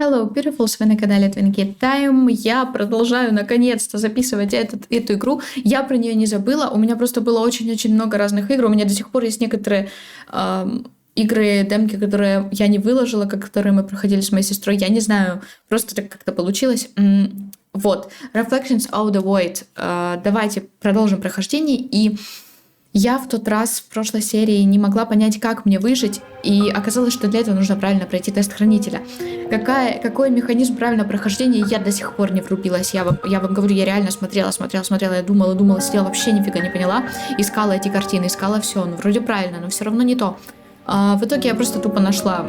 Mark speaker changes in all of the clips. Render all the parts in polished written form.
Speaker 1: Hello, beautifuls, вы на канале Twinkie Time. Я продолжаю наконец-то записывать эту игру. Я про нее не забыла. У меня просто было очень-очень много разных игр. У меня до сих пор есть некоторые игры, демки, которые я не выложила, которые мы проходили с моей сестрой. Я не знаю, просто так как-то получилось. Вот, Reflections of the Void. Давайте продолжим прохождение. И я в тот раз в прошлой серии не могла понять, как мне выжить, и оказалось, что для этого нужно правильно пройти тест хранителя. Какой механизм правильного прохождения, я до сих пор не врубилась. Я вам говорю, я реально смотрела, я думала, сидела, вообще нифига не поняла. Искала эти картины, искала все, ну вроде правильно, но все равно не то. В итоге я просто тупо нашла...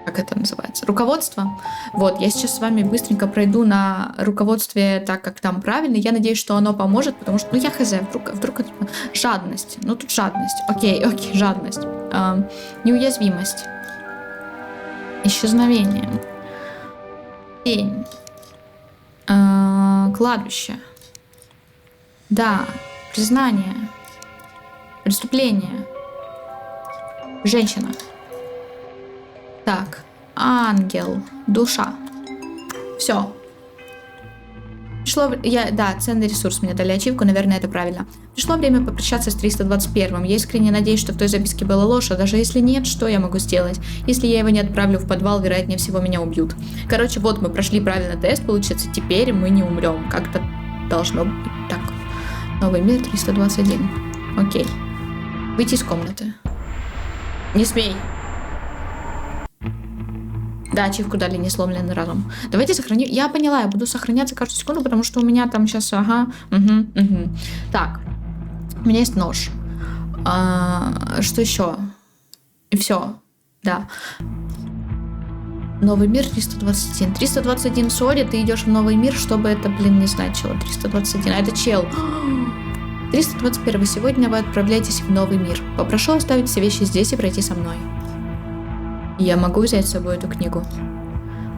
Speaker 1: Как это называется? Руководство. Вот, я сейчас с вами быстренько пройду на руководстве так, как там правильно. Я надеюсь, что оно поможет, потому что, я хз, вдруг это... Жадность. Ну, тут жадность. Окей, жадность. Неуязвимость. Исчезновение. Тень. Кладбище. Да. Признание. Преступление. Женщина. Так, ангел, душа. Все. Ценный ресурс мне дали ачивку, наверное, это правильно. Пришло время попрощаться с 321-м. Я искренне надеюсь, что в той записке была ложь, а даже если нет, что я могу сделать? Если я его не отправлю в подвал, вероятнее всего меня убьют. Короче, вот мы прошли правильно тест, получается, теперь мы не умрем. Как-то должно быть так. Новый мир 321. Окей. Выйти из комнаты. Не смей. Да, ачивку дали не сломленный разум. Давайте сохраним. Я поняла, я буду сохраняться каждую секунду, потому что у меня там сейчас... Так. У меня есть нож. Что еще? И все. Да. Новый мир 321. 321 соли, ты идешь в новый мир, чтобы это, не значило. 321. А это чел. 321. Сегодня вы отправляетесь в новый мир. Попрошу оставить все вещи здесь и пройти со мной. Я могу взять с собой эту книгу.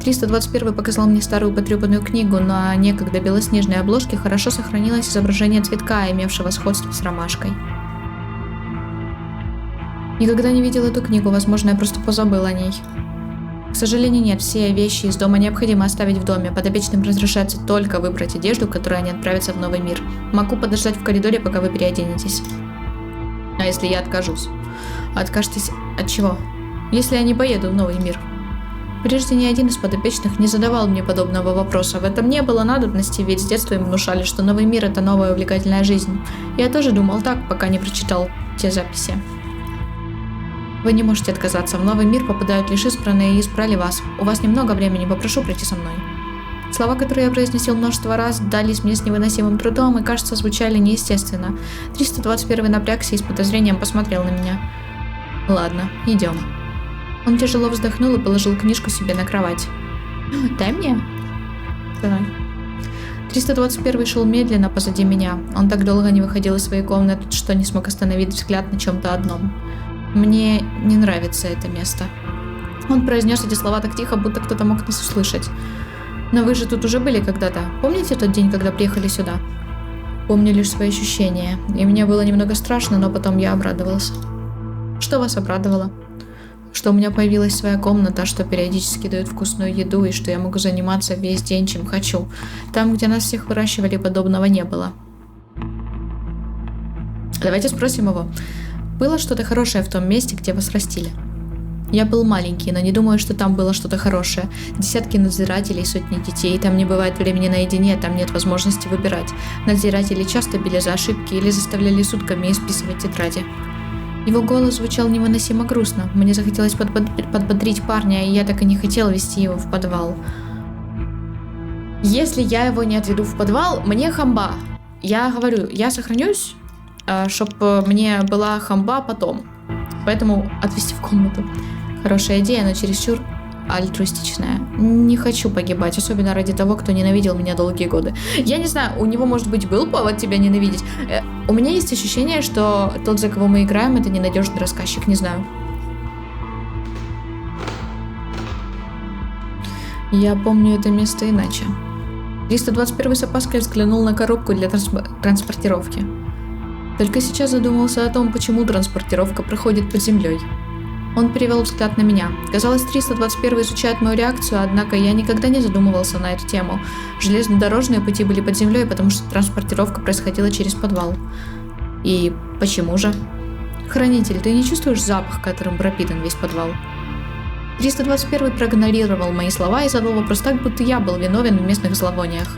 Speaker 1: 321 показал мне старую потрепанную книгу. На некогда белоснежной обложке хорошо сохранилось изображение цветка, имевшего сходство с ромашкой. Никогда не видел эту книгу, возможно, я просто позабыл о ней. К сожалению, нет, все вещи из дома необходимо оставить в доме. Подопечным разрешается только выбрать одежду, в которой они отправятся в новый мир. Могу подождать в коридоре, пока вы переоденетесь. А если я откажусь? Откажетесь от чего? Если я не поеду в новый мир. Прежде ни один из подопечных не задавал мне подобного вопроса. В этом не было надобности, ведь с детства им внушали, что новый мир – это новая увлекательная жизнь. Я тоже думал так, пока не прочитал те записи. Вы не можете отказаться. В новый мир попадают лишь избранные и избрали вас. У вас немного времени, попрошу пройти со мной. Слова, которые я произносил множество раз, дались мне с невыносимым трудом и, кажется, звучали неестественно. 321 напрягся и с подозрением посмотрел на меня. Ладно, идем. Он тяжело вздохнул и положил книжку себе на кровать. «Дай мне?» «Давай». 321 шел медленно позади меня. Он так долго не выходил из своей комнаты, что не смог остановить взгляд на чем-то одном. «Мне не нравится это место». Он произнес эти слова так тихо, будто кто-то мог нас услышать. «Но вы же тут уже были когда-то. Помните тот день, когда приехали сюда?» Помню лишь свои ощущения. И мне было немного страшно, но потом я обрадовался. «Что вас обрадовало?» Что у меня появилась своя комната, что периодически дают вкусную еду и что я могу заниматься весь день, чем хочу. Там, где нас всех выращивали, подобного не было. Давайте спросим его. Было что-то хорошее в том месте, где вас растили? Я был маленький, но не думаю, что там было что-то хорошее. Десятки надзирателей, сотни детей, там не бывает времени наедине, там нет возможности выбирать. Надзиратели часто били за ошибки или заставляли сутками исписывать тетради. Его голос звучал невыносимо грустно. Мне захотелось подбодрить парня, и я так и не хотела вести его в подвал. Если я его не отведу в подвал, мне хамба. Я говорю, я сохранюсь, чтобы мне была хамба потом. Поэтому отвести в комнату. Хорошая идея, но чересчур альтруистичная. Не хочу погибать, особенно ради того, кто ненавидел меня долгие годы. Я не знаю, у него, может быть, был повод тебя ненавидеть. У меня есть ощущение, что тот, за кого мы играем, это ненадежный рассказчик, не знаю. Я помню это место иначе. 321 с опаской взглянул на коробку для транспортировки. Только сейчас задумался о том, почему транспортировка проходит под землей. Он перевел взгляд на меня. Казалось, 321 изучает мою реакцию, однако я никогда не задумывался на эту тему. Железнодорожные пути были под землей, потому что транспортировка происходила через подвал. И почему же? Хранитель, ты не чувствуешь запах, которым пропитан весь подвал? 321 проигнорировал мои слова и задал вопрос так, будто я был виновен в местных зловониях.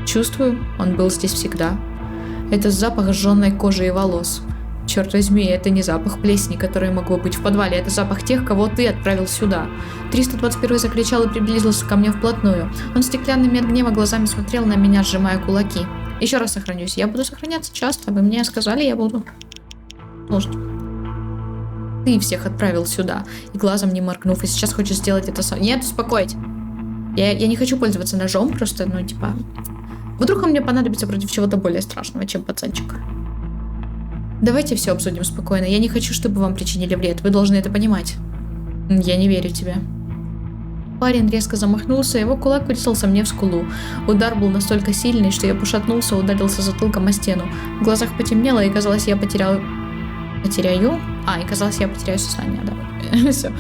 Speaker 1: Чувствую, он был здесь всегда. Это запах сжженной кожи и волос. Черт возьми, это не запах плесени, который мог бы быть в подвале, это запах тех, кого ты отправил сюда. 321 закричал и приблизился ко мне вплотную. Он стеклянными от гнева глазами смотрел на меня, сжимая кулаки. Еще раз сохранюсь. Я буду сохраняться часто. Вы мне сказали, я буду. Может. Ты всех отправил сюда. И глазом не моргнув. И сейчас хочешь сделать это сам. Нет, успокоить. Я не хочу пользоваться ножом. Просто, вдруг он мне понадобится против чего-то более страшного, чем пацанчик. Давайте все обсудим спокойно. Я не хочу, чтобы вам причинили вред. Вы должны это понимать. Я не верю тебе. Парень резко замахнулся, его кулак врезался мне в скулу. Удар был настолько сильный, что я пошатнулся, ударился затылком о стену. В глазах потемнело, и казалось, я потеряю сознание, да. Все.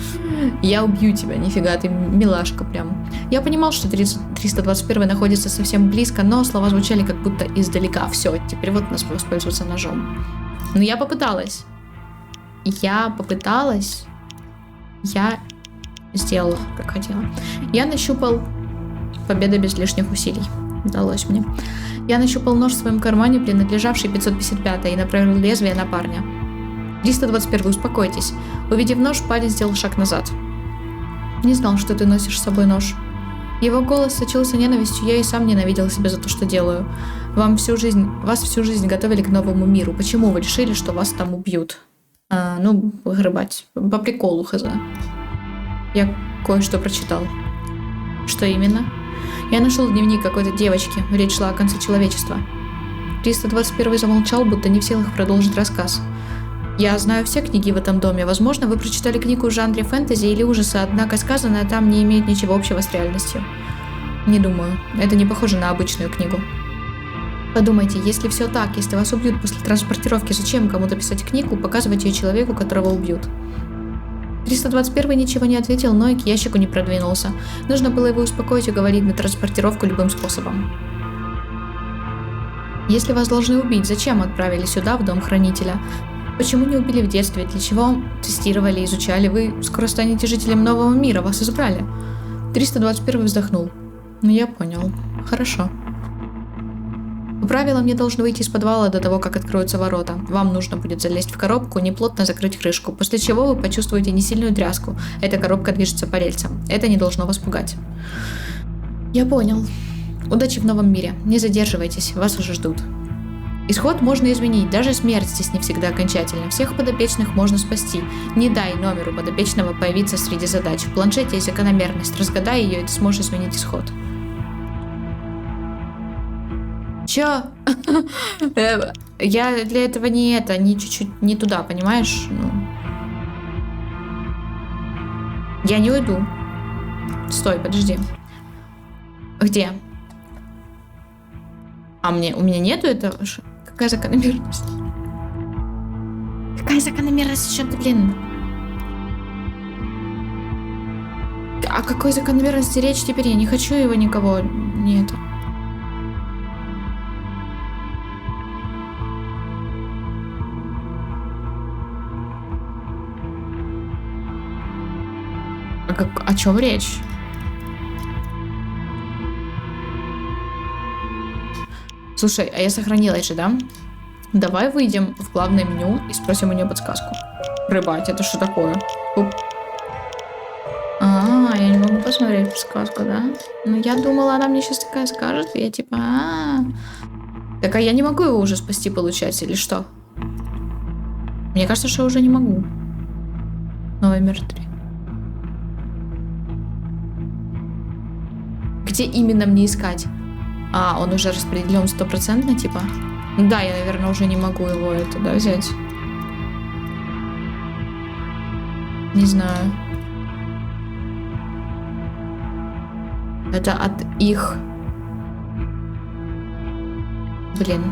Speaker 1: Я убью тебя, нифига, ты милашка прям. Я понимал, что 321 находится совсем близко, но слова звучали как будто издалека. Все, теперь вот нас воспользоваться ножом. Но я попыталась. Я сделала, как хотела. Я нащупал... Победа без лишних усилий. Удалось мне. Я нащупал нож в своем кармане, принадлежавший 555-й, и направил лезвие на парня. 321, успокойтесь. Увидев нож, парень сделал шаг назад. Не знал, что ты носишь с собой нож. Его голос сочился ненавистью, я и сам ненавидел себя за то, что делаю. Вас всю жизнь готовили к новому миру. Почему вы решили, что вас там убьют? Выгребать. По приколу, хз. Я кое-что прочитал. Что именно? Я нашел дневник какой-то девочки. Речь шла о конце человечества. 321 замолчал, будто не в силах продолжить рассказ. Я знаю все книги в этом доме. Возможно, вы прочитали книгу в жанре фэнтези или ужаса, однако сказанное там не имеет ничего общего с реальностью. Не думаю. Это не похоже на обычную книгу. Подумайте, если все так, если вас убьют после транспортировки, зачем кому-то писать книгу, показывать ее человеку, которого убьют? 321 ничего не ответил, но и к ящику не продвинулся. Нужно было его успокоить и уговорить на транспортировку любым способом. Если вас должны убить, зачем отправили сюда, в дом хранителя? Почему не убили в детстве? Для чего тестировали, изучали? Вы скоро станете жителем нового мира, вас избрали. 321 вздохнул. Я понял. Хорошо. По правилам, мне должны выйти из подвала до того, как откроются ворота. Вам нужно будет залезть в коробку, неплотно закрыть крышку, после чего вы почувствуете несильную тряску. Эта коробка движется по рельсам. Это не должно вас пугать. Я понял. Удачи в новом мире. Не задерживайтесь, вас уже ждут. Исход можно изменить, даже смерть здесь не всегда окончательна. Всех подопечных можно спасти. Не дай номеру подопечного появиться среди задач. В планшете есть закономерность. Разгадай ее, и ты сможешь изменить исход. Чё? Я для этого не чуть-чуть не туда, понимаешь? Я не уйду. Стой, подожди. Где? У меня нету этого? Какая закономерность? Какая закономерность? Что ты, блин? О какой закономерности речь теперь? Я не хочу его никого. Нет. О чем речь? Слушай, а я сохранилась же, да? Давай выйдем в главное меню и спросим у нее подсказку. Рыбать, это что такое? Я не могу посмотреть подсказку, да? Ну, я думала, она мне сейчас такая скажет, и я типа, Так, а я не могу его уже спасти, получается, или что? Мне кажется, что я уже не могу. Новый мир 3. Где именно мне искать? Он уже распределен 100%, типа? Да, я, наверное, уже не могу его взять. Не знаю. Это от их... Блин.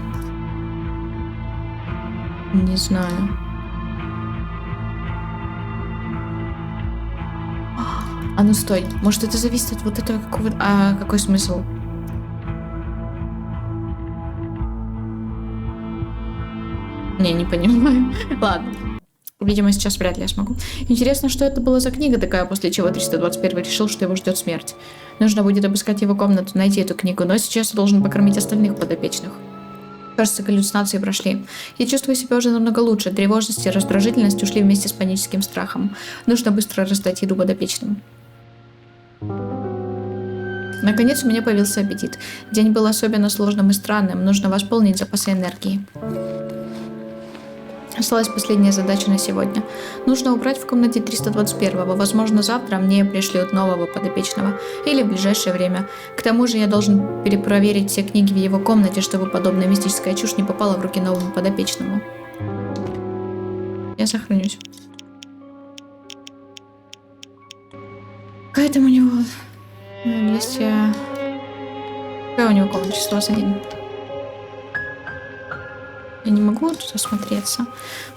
Speaker 1: Не знаю. А ну стой, может это зависит от вот этого какого-то... А какой смысл? Не понимаю. Ладно. Видимо, сейчас вряд ли я смогу. Интересно, что это была за книга такая, после чего 321 решил, что его ждет смерть. Нужно будет обыскать его комнату, найти эту книгу, но сейчас я должен покормить остальных подопечных. Кажется, галлюцинации прошли. Я чувствую себя уже намного лучше. Тревожность и раздражительность ушли вместе с паническим страхом. Нужно быстро раздать еду подопечным. Наконец у меня появился аппетит. День был особенно сложным и странным. Нужно восполнить запасы энергии. Осталась последняя задача на сегодня. Нужно убрать в комнате 321-го. Возможно, завтра мне пришлют нового подопечного. Или в ближайшее время. К тому же я должен перепроверить все книги в его комнате, чтобы подобная мистическая чушь не попала в руки новому подопечному. Я сохранюсь. Какая там у него... 200... Какая у него комната? Число 21. Я не могу тут осмотреться.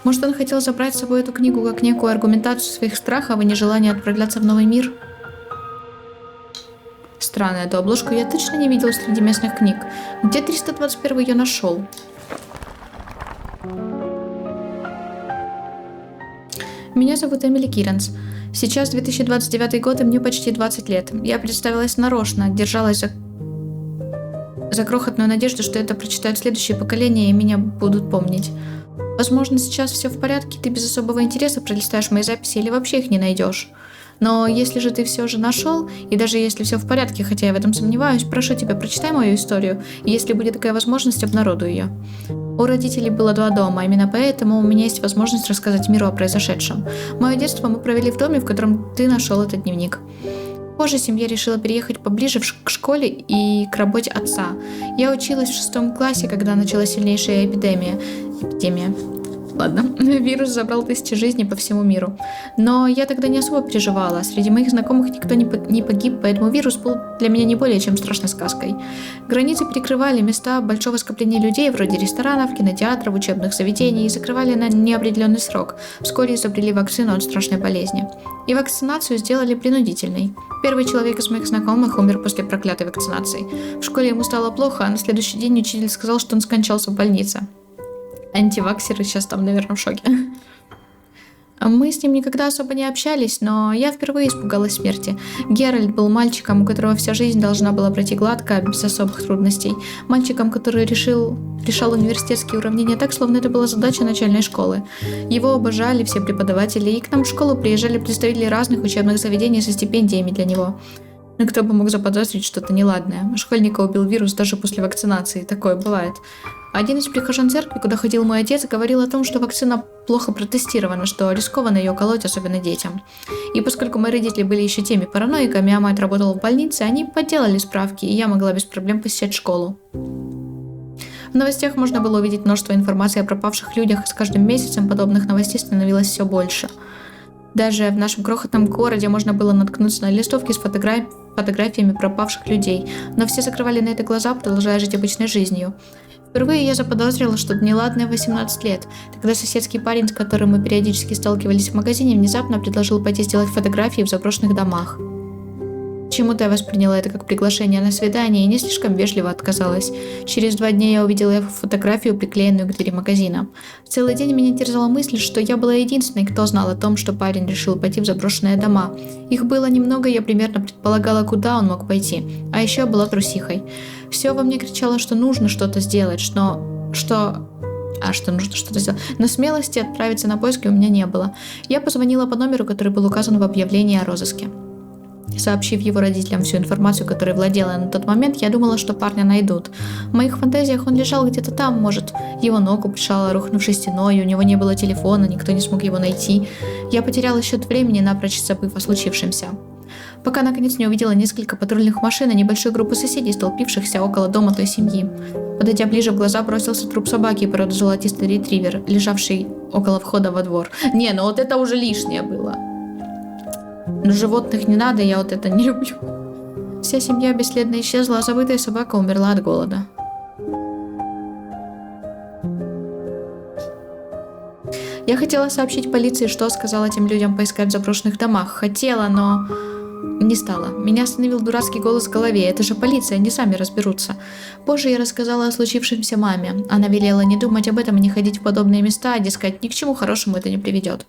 Speaker 1: Может, он хотел забрать с собой эту книгу как некую аргументацию своих страхов и нежелания отправляться в новый мир? Странно, эту обложку я точно не видел среди местных книг. Где 321 ее нашел? Меня зовут Эмили Киранс. Сейчас 2029 год, и мне почти 20 лет. Я представилась нарочно, держалась за крохотную надежду, что это прочитают следующее поколение и меня будут помнить. Возможно, сейчас все в порядке, ты без особого интереса пролистаешь мои записи или вообще их не найдешь. Но если же ты все же нашел, и даже если все в порядке, хотя я в этом сомневаюсь, прошу тебя, прочитай мою историю, и если будет такая возможность, обнародуй ее. У родителей было 2 дома, именно поэтому у меня есть возможность рассказать миру о произошедшем. Мое детство мы провели в доме, в котором ты нашел этот дневник. Позже семья решила переехать поближе к школе и к работе отца. Я училась в 6 классе, когда началась сильнейшая эпидемия. Ладно, вирус забрал тысячи жизней по всему миру. Но я тогда не особо переживала. Среди моих знакомых никто не погиб, поэтому вирус был для меня не более чем страшной сказкой. Границы перекрывали места большого скопления людей, вроде ресторанов, кинотеатров, учебных заведений, и закрывали на неопределенный срок. Вскоре изобрели вакцину от страшной болезни. И вакцинацию сделали принудительной. Первый человек из моих знакомых умер после проклятой вакцинации. В школе ему стало плохо, а на следующий день учитель сказал, что он скончался в больнице. Антиваксеры сейчас там, наверное, в шоке. Мы с ним никогда особо не общались, но я впервые испугалась смерти. Геральт был мальчиком, у которого вся жизнь должна была пройти гладко, без особых трудностей. Мальчиком, который решал университетские уравнения так, словно это была задача начальной школы. Его обожали все преподаватели, и к нам в школу приезжали представители разных учебных заведений со стипендиями для него. Но кто бы мог заподозрить что-то неладное? Школьника убил вирус даже после вакцинации. Такое бывает. Один из прихожан церкви, куда ходил мой отец, говорил о том, что вакцина плохо протестирована, что рискованно ее колоть, особенно детям. И поскольку мои родители были еще теми параноиками, а мать работала в больнице, они подделали справки, и я могла без проблем посещать школу. В новостях можно было увидеть множество информации о пропавших людях, и с каждым месяцем подобных новостей становилось все больше. Даже в нашем крохотном городе можно было наткнуться на листовки с фотографиями пропавших людей, но все закрывали на это глаза, продолжая жить обычной жизнью. Впервые я заподозрила, что неладное в 18 лет. Тогда соседский парень, с которым мы периодически сталкивались в магазине, внезапно предложил пойти сделать фотографии в заброшенных домах. Почему-то я восприняла это как приглашение на свидание и не слишком вежливо отказалась. Через 2 дня я увидела фотографию, приклеенную к двери магазина. Целый день меня терзала мысль, что я была единственной, кто знал о том, что парень решил пойти в заброшенные дома. Их было немного, я примерно предполагала, куда он мог пойти. А еще я была трусихой. Все во мне кричало, что нужно что-то сделать, что нужно что-то сделать. Но смелости отправиться на поиски у меня не было. Я позвонила по номеру, который был указан в объявлении о розыске. Сообщив его родителям всю информацию, которой владела на тот момент, я думала, что парня найдут. В моих фантазиях он лежал где-то там, может, его ногу прижала рухнувшей стеной, у него не было телефона, никто не смог его найти. Я потеряла счет времени, напрочь забыв о случившемся. Пока наконец не увидела несколько патрульных машин и небольшую группу соседей, столпившихся около дома той семьи. Подойдя ближе, в глаза бросился труп собаки породы золотистый ретривер, лежавший около входа во двор. Не, ну вот это уже лишнее было. Но животных не надо, я вот это не люблю. Вся семья бесследно исчезла, а забытая собака умерла от голода. Я хотела сообщить полиции, что сказала этим людям поискать в заброшенных домах. Хотела, но Не стало. Меня остановил дурацкий голос в голове. Это же полиция, они сами разберутся. Позже я рассказала о случившемся маме. Она велела не думать об этом и не ходить в подобные места, дескать, ни к чему хорошему это не приведет.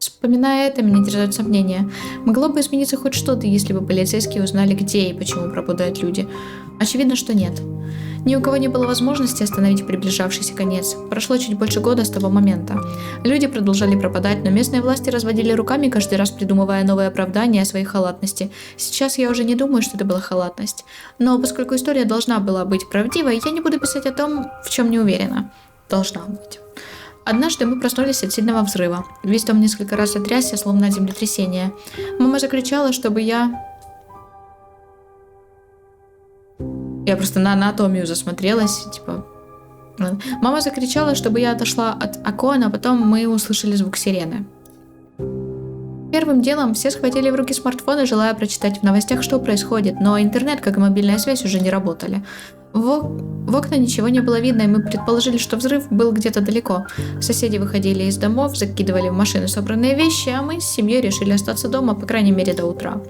Speaker 1: Вспоминая это, меня терзают сомнения. Могло бы измениться хоть что-то, если бы полицейские узнали, где и почему пропадают люди. Очевидно, что нет. Ни у кого не было возможности остановить приближавшийся конец. Прошло чуть больше года с того момента. Люди продолжали пропадать, но местные власти разводили руками, каждый раз придумывая новые оправдания о своей халатности. Сейчас я уже не думаю, что это была халатность. Но поскольку история должна была быть правдивой, я не буду писать о том, в чем не уверена. Должна быть. Однажды мы проснулись от сильного взрыва. Весь дом несколько раз сотрясся, словно от землетрясения. Мама закричала, чтобы я просто на анатомию засмотрелась, Мама закричала, чтобы я отошла от окна, а потом мы услышали звук сирены. Первым делом все схватили в руки смартфоны, желая прочитать в новостях, что происходит, но интернет, как и мобильная связь, уже не работали. В окна ничего не было видно, и мы предположили, что взрыв был где-то далеко. Соседи выходили из домов, закидывали в машины собранные вещи, а мы с семьей решили остаться дома, по крайней мере, до утра.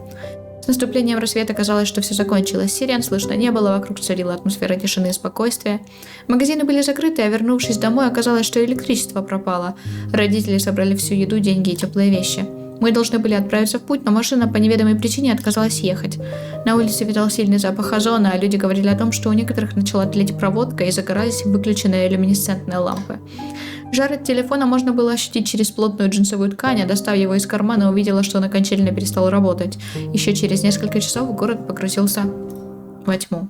Speaker 1: С наступлением рассвета казалось, что все закончилось. Сирен слышно не было, вокруг царила атмосфера тишины и спокойствия. Магазины были закрыты, а вернувшись домой, оказалось, что электричество пропало. Родители собрали всю еду, деньги и теплые вещи. Мы должны были отправиться в путь, но машина по неведомой причине отказалась ехать. На улице витал сильный запах озона, а люди говорили о том, что у некоторых начала тлеть проводка и загорались выключенные люминесцентные лампы. Жар от телефона можно было ощутить через плотную джинсовую ткань, а достав его из кармана, увидела, что он окончательно перестал работать. Еще через несколько часов город погрузился во тьму.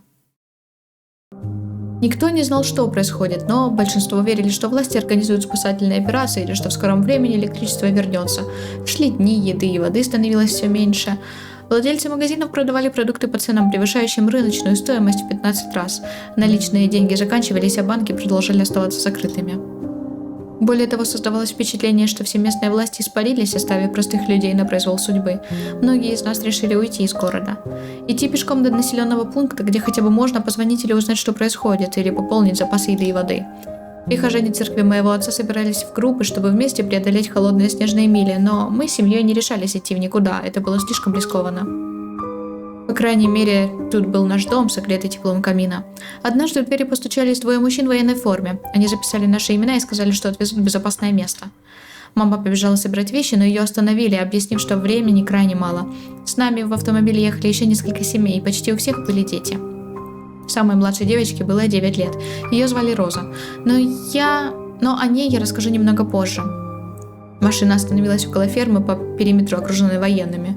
Speaker 1: Никто не знал, что происходит, но большинство верили, что власти организуют спасательные операции или что в скором времени электричество вернется. Шли дни, еды и воды становилось все меньше. Владельцы магазинов продавали продукты по ценам, превышающим рыночную стоимость в 15 раз. Наличные деньги заканчивались, а банки продолжали оставаться закрытыми. Более того, создавалось впечатление, что все местные власти испарились, оставив простых людей на произвол судьбы. Многие из нас решили уйти из города. Идти пешком до населенного пункта, где хотя бы можно позвонить или узнать, что происходит, или пополнить запасы еды и воды. Прихожане церкви моего отца собирались в группы, чтобы вместе преодолеть холодные снежные мили, но мы с семьей не решались идти в никуда, это было слишком рискованно. По крайней мере, тут был наш дом, согретый теплом камина. Однажды в двери постучались двое мужчин в военной форме. Они записали наши имена и сказали, что отвезут в безопасное место. Мама побежала собирать вещи, но ее остановили, объяснив, что времени крайне мало. С нами в автомобиле ехали еще несколько семей, и почти у всех были дети. Самой младшей девочке было 9 лет. Ее звали Роза. Но о ней я расскажу немного позже. Машина остановилась около фермы по периметру, окруженной военными.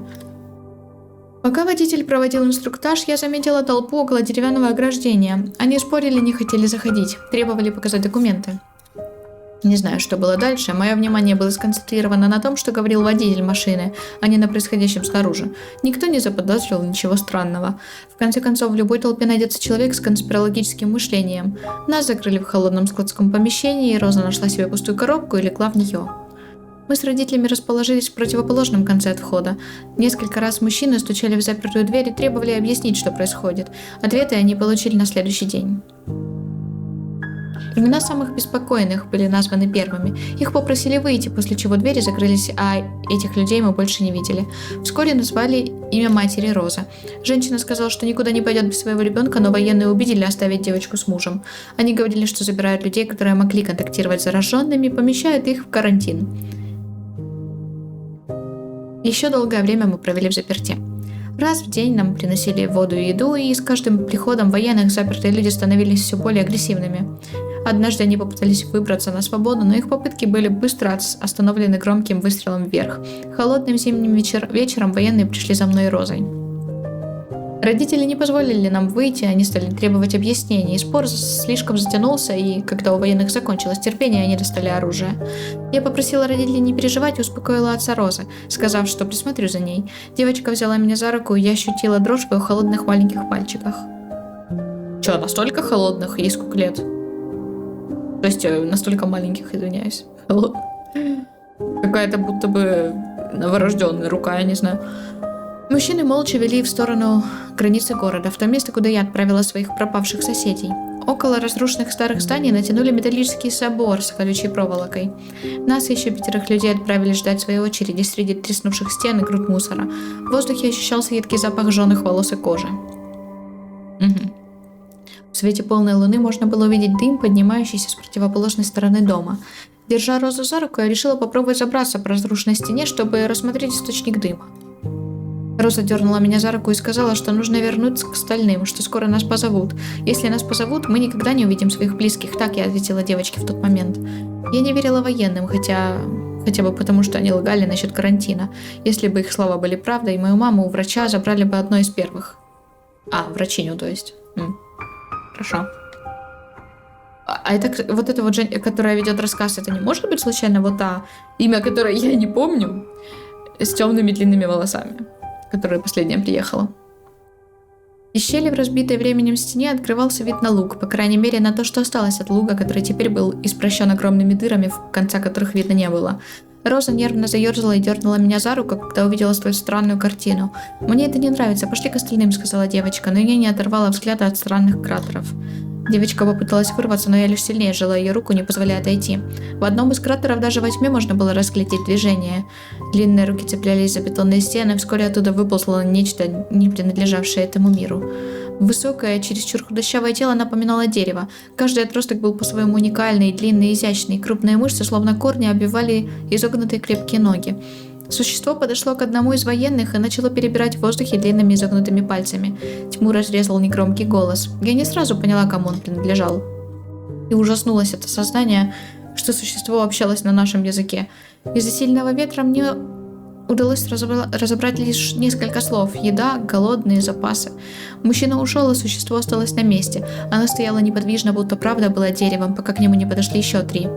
Speaker 1: Пока водитель проводил инструктаж, я заметила толпу около деревянного ограждения. Они спорили, не хотели заходить, требовали показать документы. Не знаю, что было дальше, мое внимание было сконцентрировано на том, что говорил водитель машины, а не на происходящем снаружи. Никто не заподозрил ничего странного. В конце концов, в любой толпе найдется человек с конспирологическим мышлением. Нас закрыли в холодном складском помещении, и Роза нашла себе пустую коробку и легла в нее. Мы с родителями расположились в противоположном конце от входа. Несколько раз мужчины стучали в запертую дверь и требовали объяснить, что происходит. Ответы они получили на следующий день. Имена самых беспокойных были названы первыми. Их попросили выйти, после чего двери закрылись, а этих людей мы больше не видели. Вскоре назвали имя матери Роза. Женщина сказала, что никуда не пойдет без своего ребенка, но военные убедили оставить девочку с мужем. Они говорили, что забирают людей, которые могли контактировать с зараженными, и помещают их в карантин. Еще долгое время мы провели в заперти. Раз в день нам приносили воду и еду, и с каждым приходом военных запертые люди становились все более агрессивными. Однажды они попытались выбраться на свободу, но их попытки были быстро остановлены громким выстрелом вверх. Холодным зимним вечером военные пришли за мной и Розой. Родители не позволили нам выйти, они стали требовать объяснений. Спор слишком затянулся, и когда у военных закончилось терпение, они достали оружие. Я попросила родителей не переживать и успокоила отца Розы, сказав, что присмотрю за ней. Девочка взяла меня за руку, и я ощутила дрожь в ее холодных маленьких пальчиках. Че, настолько холодных? Ей сколько лет? То есть, настолько маленьких, извиняюсь. Какая-то будто бы новорожденная рука, я не знаю. Мужчины молча вели в сторону границы города, в то место, куда я отправила своих пропавших соседей. Около разрушенных старых зданий натянули металлический забор с колючей проволокой. Нас и еще 5 людей отправили ждать своей очереди среди треснувших стен и груд мусора. В воздухе ощущался едкий запах жженых волос и кожи. В свете полной луны можно было увидеть дым, поднимающийся с противоположной стороны дома. Держа Розу за руку, я решила попробовать забраться по разрушенной стене, чтобы рассмотреть источник дыма. Роза дернула меня за руку и сказала, что нужно вернуться к остальным, что скоро нас позовут. Если нас позовут, мы никогда не увидим своих близких, так я ответила девочке в тот момент. Я не верила военным, хотя бы потому, что они лгали насчет карантина. Если бы их слова были правдой, мою маму у врача забрали бы одной из первых. Врачиню, то есть. Хорошо. А это вот эта вот Женя, которая ведет рассказ, это не может быть случайно вот та, имя которой я не помню, с темными длинными волосами, которая последняя приехала? Из щели в разбитой временем стене открывался вид на луг, по крайней мере на то, что осталось от луга, который теперь был испрощен огромными дырами, в конца которых видно не было. Роза нервно заерзала и дернула меня за руку, когда увидела столь странную картину. «Мне это не нравится, пошли к остальным», — сказала девочка, но я не оторвала взгляда от странных кратеров. Девочка попыталась вырваться, но я лишь сильнее сжала ее руку, не позволяя отойти. В одном из кратеров даже во тьме можно было разглядеть движение. Длинные руки цеплялись за бетонные стены, вскоре оттуда выползло нечто, не принадлежавшее этому миру. Высокое, чересчур худощавое тело напоминало дерево. Каждый отросток был по-своему уникальный, длинный, изящный. Крупные мышцы, словно корни, обвивали изогнутые крепкие ноги. Существо подошло к одному из военных и начало перебирать в воздухе длинными изогнутыми пальцами. Тьму разрезал негромкий голос. Я не сразу поняла, кому он принадлежал. И ужаснулась от осознания, что существо общалось на нашем языке. Из-за сильного ветра мне удалось разобрать лишь несколько слов: еда, голодные, запасы. Мужчина ушел, и существо осталось на месте. Оно стояло неподвижно, будто правда была деревом, пока к нему не подошли еще 3.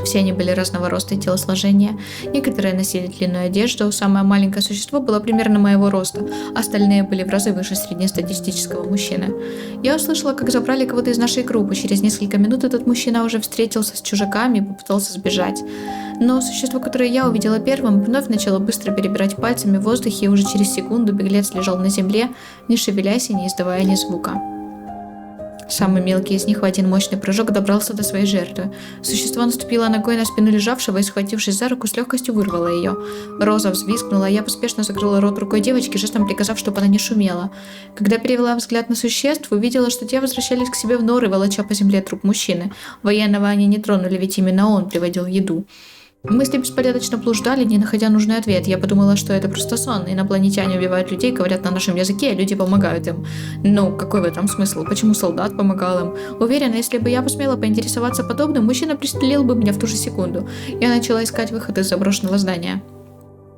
Speaker 1: Все они были разного роста и телосложения. Некоторые носили длинную одежду, самое маленькое существо было примерно моего роста, остальные были в разы выше среднестатистического мужчины. Я услышала, как забрали кого-то из нашей группы. Через несколько минут этот мужчина уже встретился с чужаками и попытался сбежать. Но существо, которое я увидела первым, вновь начало быстро перебирать пальцами в воздухе, и уже через секунду беглец лежал на земле, не шевелясь и не издавая ни звука. Самый мелкий из них в один мощный прыжок добрался до своей жертвы. Существо наступило ногой на спину лежавшего и, схватившись за руку, с легкостью вырвало ее. Роза взвизгнула, а я поспешно закрыла рот рукой девочки, жестом приказав, чтобы она не шумела. Когда перевела взгляд на существ, увидела, что те возвращались к себе в норы, волоча по земле труп мужчины. Военного они не тронули, ведь именно он приводил еду. Мысли беспорядочно блуждали, не находя нужный ответ. Я подумала, что это просто сон. Инопланетяне убивают людей, говорят на нашем языке, а люди помогают им. Ну, какой в этом смысл? Почему солдат помогал им? Уверена, если бы я посмела поинтересоваться подобным, мужчина пристрелил бы меня в ту же секунду. Я начала искать выход из заброшенного здания.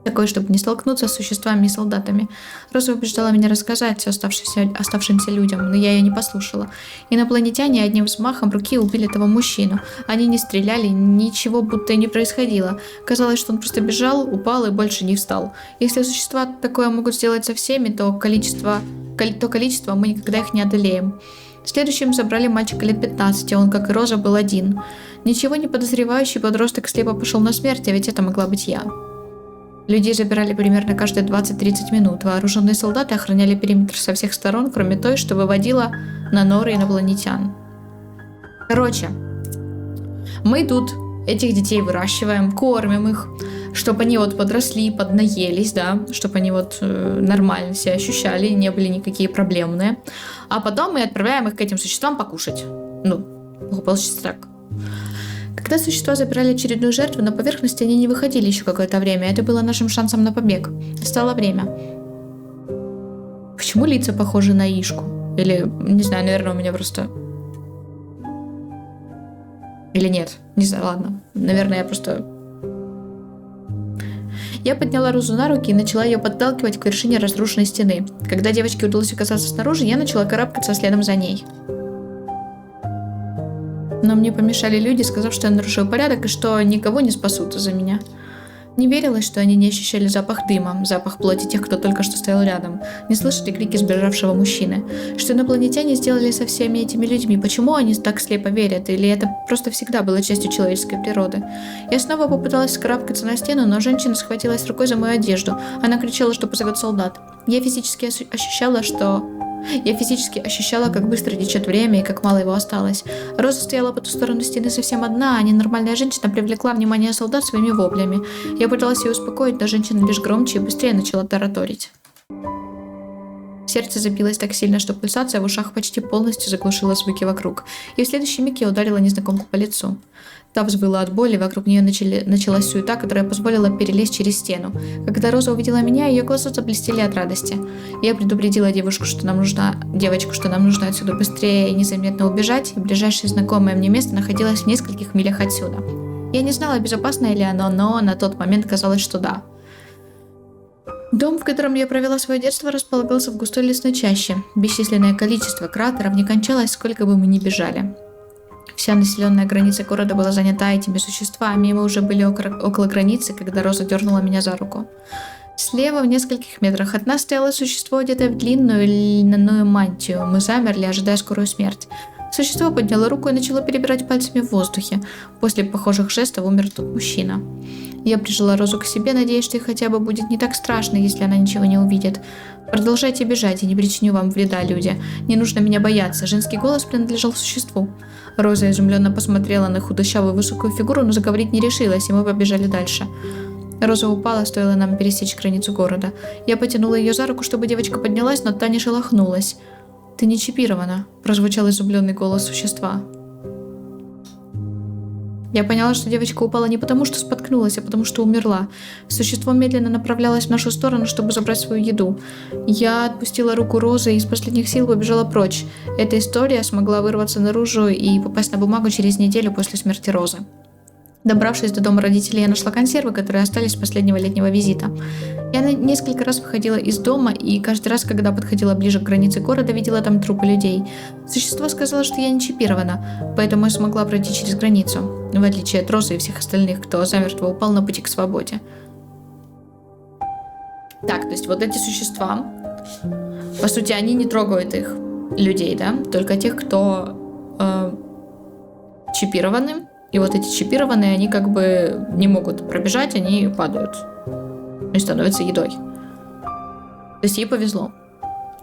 Speaker 1: Такой, чтобы не столкнуться с существами и солдатами. Роза убеждала меня рассказать все оставшимся людям, но я ее не послушала. Инопланетяне одним взмахом руки убили того мужчину. Они не стреляли, ничего будто и не происходило. Казалось, что он просто бежал, упал и больше не встал. Если существа такое могут сделать со всеми, то количество мы никогда их не одолеем. Следующим забрали мальчика лет 15, а он, как и Роза, был один. Ничего не подозревающий подросток слепо пошел на смерть, а ведь это могла быть я. Людей забирали примерно каждые 20-30 минут. Вооруженные солдаты охраняли периметр со всех сторон, кроме той, что выводила на норы инопланетян. Короче, мы тут этих детей выращиваем, кормим их, чтобы они вот подросли, поднаелись, да, чтобы они вот нормально себя ощущали, не были никакие проблемные. А потом мы отправляем их к этим существам покушать. Ну, получится так. Когда существа забирали очередную жертву, на поверхности они не выходили еще какое-то время. Это было нашим шансом на побег. Стало время. Почему лица похожи на Ишку? Или, не знаю, наверное, у меня просто... Или нет? Не знаю, ладно. Наверное, я просто... Я подняла Розу на руки и начала ее подталкивать к вершине разрушенной стены. Когда девочке удалось оказаться снаружи, я начала карабкаться следом за ней. Но мне помешали люди, сказав, что я нарушаю порядок и что никого не спасут из-за меня. Не верилось, что они не ощущали запах дыма, запах плоти тех, кто только что стоял рядом, не слышали крики сбежавшего мужчины. Что инопланетяне сделали со всеми этими людьми? Почему они так слепо верят? Или это просто всегда было частью человеческой природы? Я снова попыталась скарабкаться на стену, но женщина схватилась рукой за мою одежду. Она кричала, что позовет солдат. Я физически ощущала, что Я физически ощущала, как быстро течет время и как мало его осталось. Роза стояла по ту сторону стены совсем одна, а ненормальная женщина привлекла внимание солдат своими воплями. Я пыталась ее успокоить, но женщина лишь громче и быстрее начала тараторить. Сердце забилось так сильно, что пульсация в ушах почти полностью заглушила звуки вокруг. И в следующий миг я ударила незнакомку по лицу. Та взвыла от боли, вокруг нее началась суета, которая позволила перелезть через стену. Когда Роза увидела меня, ее глаза заблестели от радости. Я предупредила девочку, что нам нужно отсюда быстрее и незаметно убежать, и ближайшее знакомое мне место находилось в нескольких милях отсюда. Я не знала, безопасное ли оно, но на тот момент казалось, что да. Дом, в котором я провела свое детство, располагался в густой лесной чаще. Бесчисленное количество кратеров не кончалось, сколько бы мы ни бежали. Вся населенная граница города была занята этими существами, и мы уже были около границы, когда Роза дернула меня за руку. Слева, в нескольких метрах от нас, стояло существо, одетое в длинную льняную мантию. Мы замерли, ожидая скорую смерть. Существо подняло руку и начало перебирать пальцами в воздухе. После похожих жестов умер тот мужчина. Я прижала Розу к себе, надеясь, что ей хотя бы будет не так страшно, если она ничего не увидит. «Продолжайте бежать, я не причиню вам вреда, люди. Не нужно меня бояться». Женский голос принадлежал существу. Роза изумленно посмотрела на худощавую высокую фигуру, но заговорить не решилась, и мы побежали дальше. Роза упала, стоило нам пересечь границу города. Я потянула ее за руку, чтобы девочка поднялась, но та не шелохнулась. «Ты не чипирована», – прозвучал изумленный голос существа. Я поняла, что девочка упала не потому, что споткнулась, а потому, что умерла. Существо медленно направлялось в нашу сторону, чтобы забрать свою еду. Я отпустила руку Розы и из последних сил побежала прочь. Эта история смогла вырваться наружу и попасть на бумагу через неделю после смерти Розы. Добравшись до дома родителей, я нашла консервы, которые остались с последнего летнего визита. Я несколько раз выходила из дома, и каждый раз, когда подходила ближе к границе города, видела там трупы людей. Существо сказало, что я не чипирована, поэтому я смогла пройти через границу, в отличие от Розы и всех остальных, кто замертво упал на пути к свободе. Так, то есть вот эти существа, по сути, они не трогают их, людей, да, только тех, кто чипированы. И вот эти чипированные, они как бы не могут пробежать, они падают и становятся едой. То есть ей повезло.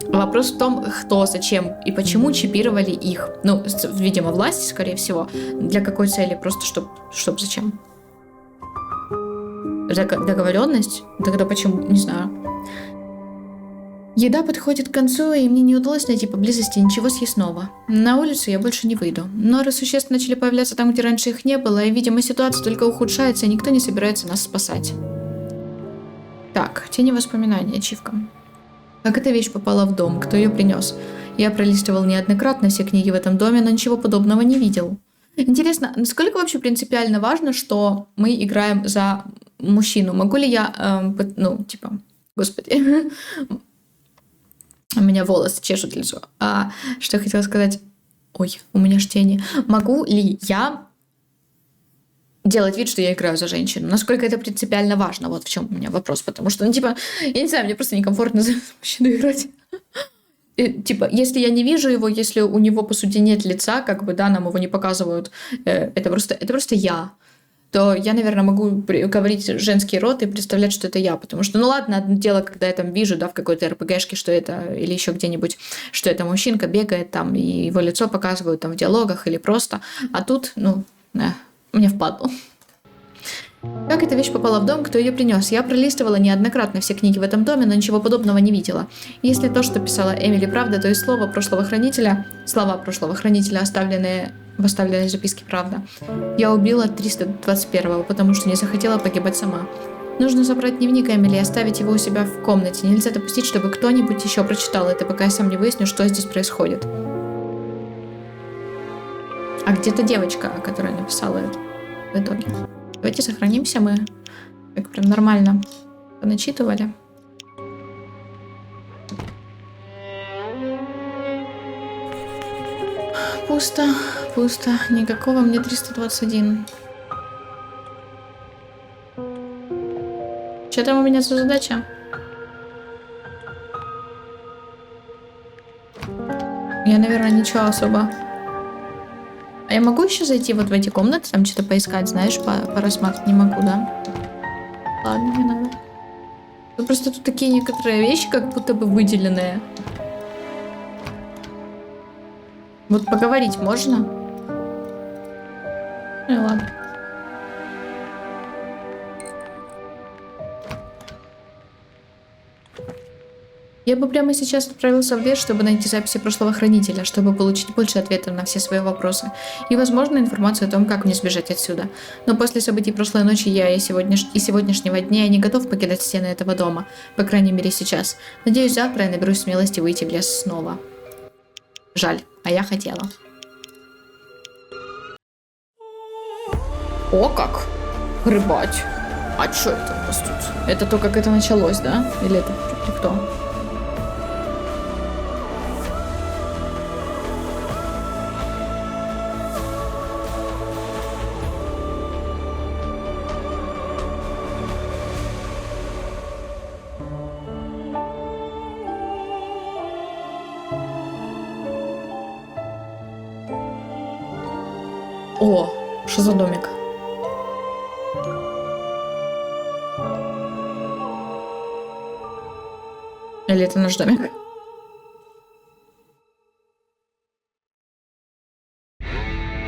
Speaker 1: Вопрос в том, кто, зачем и почему чипировали их. Ну, видимо, власти, скорее всего. Для какой цели? Просто чтоб зачем? Договоренность? Тогда почему? Не знаю. Еда подходит к концу, и мне не удалось найти поблизости ничего съестного. На улицу я больше не выйду. Норы существ начали появляться там, где раньше их не было, и, видимо, ситуация только ухудшается, и никто не собирается нас спасать. Так, тени воспоминаний, ачивка. Как эта вещь попала в дом? Кто ее принес? Я пролистывал неоднократно все книги в этом доме, но ничего подобного не видел. Интересно, насколько вообще принципиально важно, что мы играем за мужчину? Могу ли я, господи... У меня волосы чешут лицо. Что я хотела сказать? Ой, у меня ж тени. Могу ли я делать вид, что я играю за женщину? Насколько это принципиально важно? Вот в чем у меня вопрос. Потому что, я не знаю, мне просто некомфортно за мужчину играть. Если я не вижу его, если у него, по сути, нет лица, как бы, да, нам его не показывают, это просто я, то я, наверное, могу говорить женский род и представлять, что это я. Потому что, ладно, одно дело, когда я там вижу, да, в какой-то РПГшке, что это, или еще где-нибудь, что это мужчинка бегает там, и его лицо показывают там в диалогах или просто. А тут, мне впадло. Как эта вещь попала в дом, кто ее принес? Я пролистывала неоднократно все книги в этом доме, но ничего подобного не видела. Если то, что писала Эмили, правда, то и слова прошлого хранителя, оставленные в оставленной записке, правда. Я убила 321-го, потому что не захотела погибать сама. Нужно забрать дневник Эмили и оставить его у себя в комнате. Нельзя допустить, чтобы кто-нибудь еще прочитал это, пока я сам не выясню, что здесь происходит. А где-то девочка, которая написала это в итоге. Давайте сохранимся, мы как прям нормально поначитывали. Пусто. Никакого мне 321. Что там у меня за задача? Я, наверное, ничего особо. А я могу еще зайти вот в эти комнаты, там что-то поискать, знаешь, порассматривать? Не могу, да? Ладно, не надо. Просто тут такие некоторые вещи, как будто бы выделенные. Вот поговорить можно? Ну ладно. Я бы прямо сейчас отправился в лес, чтобы найти записи прошлого хранителя, чтобы получить больше ответов на все свои вопросы. И, возможно, информацию о том, как мне сбежать отсюда. Но после событий прошлой ночи и сегодняшнего дня я не готов покидать стены этого дома. По крайней мере, сейчас. Надеюсь, завтра я наберусь смелости выйти в лес снова. Жаль, а я хотела. О, как! Грыбать. А что это у нас тут? Это то, как это началось, да? Или это кто? О, что за домик? Или это наш домик?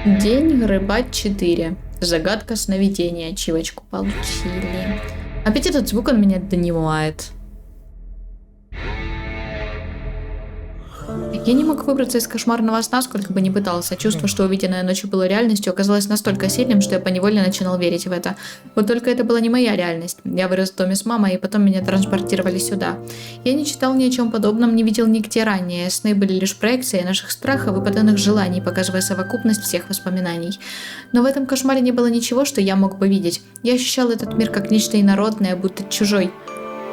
Speaker 1: День грыбать 4. Загадка сновидения. Ачивочку получили. Опять этот звук, он меня донимает. Я не мог выбраться из кошмарного сна, сколько бы ни пытался. Чувство, что увиденное ночью было реальностью, оказалось настолько сильным, что я поневоле начинал верить в это. Вот только это была не моя реальность. Я вырос в доме с мамой, и потом меня транспортировали сюда. Я не читал ни о чем подобном, не видел нигде ранее. Сны были лишь проекцией наших страхов и поданных желаний, показывая совокупность всех воспоминаний. Но в этом кошмаре не было ничего, что я мог бы видеть. Я ощущал этот мир как нечто инородное, будто чужой.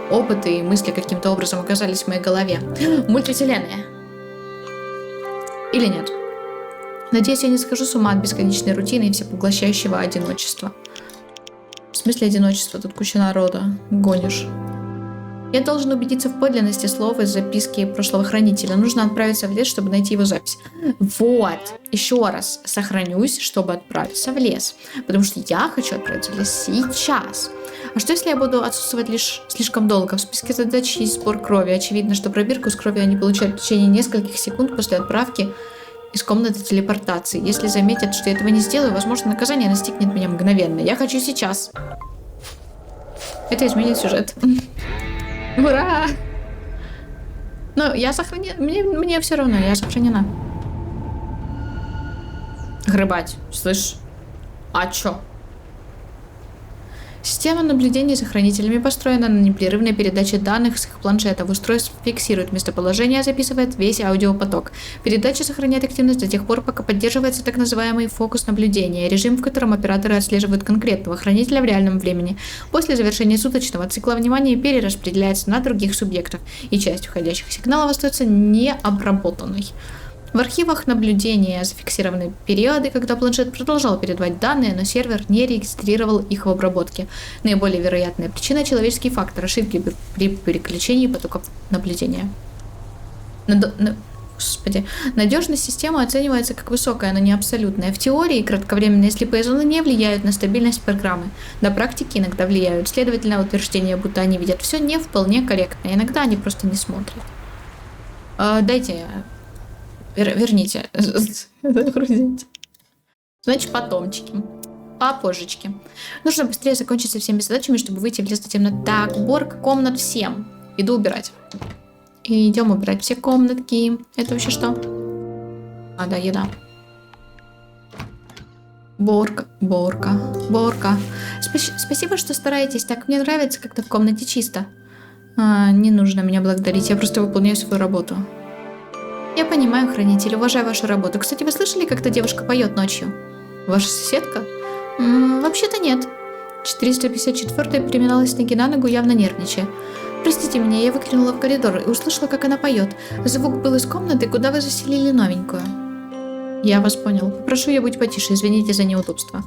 Speaker 1: Опыты и мысли каким-то образом оказались в моей голове. Мультивселенная. Или нет? Надеюсь, я не схожу с ума от бесконечной рутины и всепоглощающего одиночества. В смысле одиночества? Тут куча народа. Гонишь. Я должен убедиться в подлинности слов из записки прошлого хранителя. Нужно отправиться в лес, чтобы найти его запись. Вот. Еще раз. Сохранюсь, чтобы отправиться в лес. Потому что я хочу отправиться в лес сейчас. А что, если я буду отсутствовать лишь слишком долго? В списке задач есть сбор крови. Очевидно, что пробирку с кровью они получают в течение нескольких секунд после отправки из комнаты телепортации. Если заметят, что я этого не сделаю, возможно, наказание настигнет меня мгновенно. Я хочу сейчас. Это изменит сюжет. Ура! Но я сохранена. Мне все равно, я сохранена. Грыбать, слышь? А чё? Система наблюдения за хранителями построена на непрерывной передаче данных с их планшетов. Устройство фиксирует местоположение, записывает весь аудиопоток. Передача сохраняет активность до тех пор, пока поддерживается так называемый фокус наблюдения, режим, в котором операторы отслеживают конкретного хранителя в реальном времени. После завершения суточного цикла внимания перераспределяется на других субъектов, и часть входящих сигналов остается необработанной. В архивах наблюдения зафиксированы периоды, когда планшет продолжал передавать данные, но сервер не регистрировал их в обработке. Наиболее вероятная причина – человеческий фактор, ошибки при переключении потоков наблюдения. Надежность системы оценивается как высокая, но не абсолютная. В теории кратковременные слепые зоны не влияют на стабильность программы. На практике иногда влияют. Следовательно, утверждение, будто они видят все, не вполне корректно. Иногда они просто не смотрят. Дайте... Верните. Значит, потомчики. Попозжечки. Нужно быстрее закончить со всеми задачами, чтобы выйти в лес до темноты. Так, уборка комнат всем. Иду убирать. И идем убирать все комнатки. Это вообще что? А, да, еда. Борка. Спасибо, что стараетесь. Так, мне нравится, как-то в комнате чисто. Не нужно меня благодарить. Я просто выполняю свою работу. Я понимаю, хранитель, уважаю вашу работу. Кстати, вы слышали, как та девушка поет ночью? Ваша соседка? Вообще-то нет. 454-я переминалась ноги на ногу, явно нервничая. Простите меня, я выглянула в коридор и услышала, как она поет. Звук был из комнаты, куда вы заселили новенькую. Я вас понял. Попрошу ее быть потише, извините за неудобство.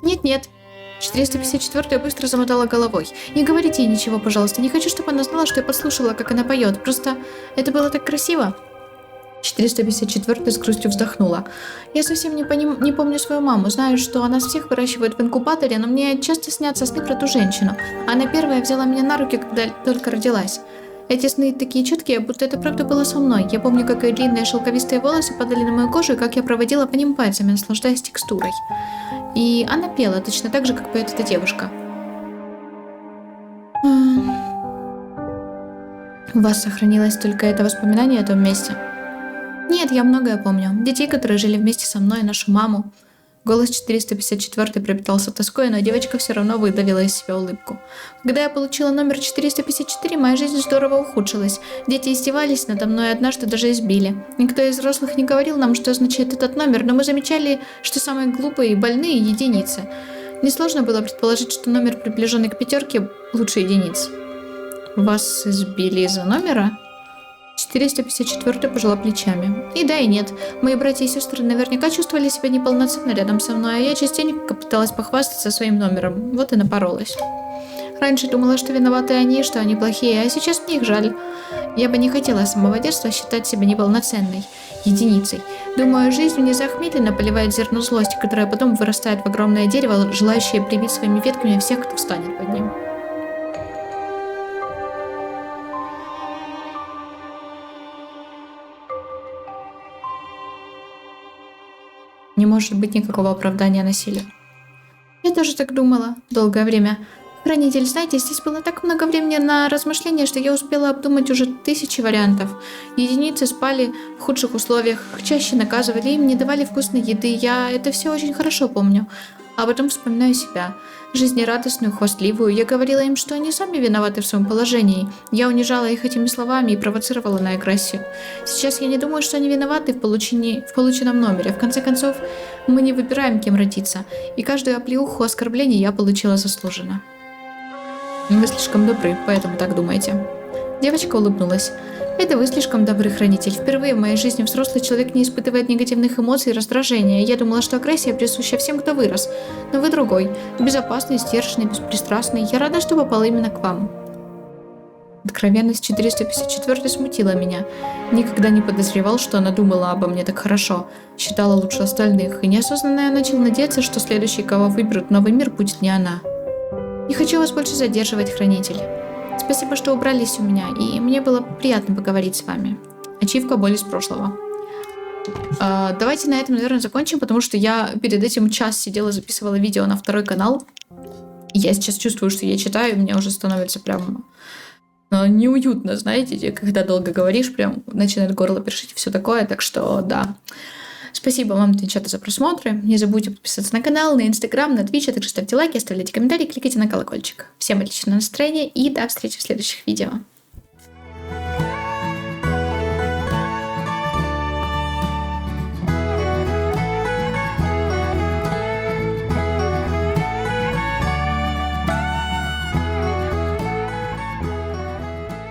Speaker 1: Нет. 454-я быстро замотала головой. Не говорите ей ничего, пожалуйста. Не хочу, чтобы она знала, что я подслушивала, как она поет. Просто это было так красиво. 454 с грустью вздохнула. Я совсем не помню свою маму. Знаю, что она всех выращивает в инкубаторе, но мне часто снятся сны про ту женщину. Она первая взяла меня на руки, когда только родилась. Эти сны такие четкие, будто это правда было со мной. Я помню, как ее длинные шелковистые волосы падали на мою кожу, и как я проводила по ним пальцами, наслаждаясь текстурой. И она пела точно так же, как поет эта девушка. У вас сохранилось только это воспоминание о том месте? Нет, я многое помню. Детей, которые жили вместе со мной, нашу маму. Голос 454 пропитался тоской, но девочка все равно выдавила из себя улыбку. Когда я получила номер 454, моя жизнь здорово ухудшилась. Дети издевались надо мной, однажды даже избили. Никто из взрослых не говорил нам, что означает этот номер, но мы замечали, что самые глупые и больные — единицы. Несложно было предположить, что номер, приближенный к 5, лучше единиц. Вас избили из-за номера? 454 пожала плечами. И да, и нет. Мои братья и сестры наверняка чувствовали себя неполноценно рядом со мной, а я частенько пыталась похвастаться своим номером. Вот и напоролась. Раньше думала, что виноваты они, что они плохие, а сейчас мне их жаль. Я бы не хотела с самого детства считать себя неполноценной, единицей. Думаю, жизнь внезапно медленно поливает зерно злости, которое потом вырастает в огромное дерево, желающее прибить своими ветками всех, кто встанет под ним. Не может быть никакого оправдания насилию. Я тоже так думала долгое время. Хранитель, знаете, здесь было так много времени на размышления, что я успела обдумать уже 1000 вариантов. Единицы спали в худших условиях, их чаще наказывали, им не давали вкусной еды. Я это все очень хорошо помню. А потом вспоминаю себя. Жизнерадостную, хвастливую. Я говорила им, что они сами виноваты в своем положении. Я унижала их этими словами и провоцировала на агрессию. Сейчас я не думаю, что они виноваты в полученном номере. В конце концов, мы не выбираем, кем родиться. И каждую оплеуху, оскорбление я получила заслуженно. Вы слишком добры, поэтому так думаете. Девочка улыбнулась. Это вы слишком добрый, хранитель. Впервые в моей жизни взрослый человек не испытывает негативных эмоций и раздражения. Я думала, что агрессия присуща всем, кто вырос. Но вы другой. Безопасный, сдержанный, беспристрастный. Я рада, что попала именно к вам. Откровенность 454 смутила меня. Никогда не подозревал, что она думала обо мне так хорошо. Считала лучше остальных. И неосознанно я начал надеяться, что следующий, кого выберут новый мир, будет не она. Не хочу вас больше задерживать, хранитель. Спасибо, что убрались у меня, и мне было приятно поговорить с вами. Ачивка «Боль из прошлого». Давайте на этом, наверное, закончим, потому что я перед этим час сидела, записывала видео на второй канал. Я сейчас чувствую, что я читаю, и мне уже становится прям неуютно, знаете, когда долго говоришь, прям начинает горло першить и все такое, так что да. Спасибо вам, девчата, за просмотры. Не забудьте подписаться на канал, на Инстаграм, на Твич, а также ставьте лайки, оставляйте комментарии, кликайте на колокольчик. Всем отличного настроения и до встречи в следующих видео.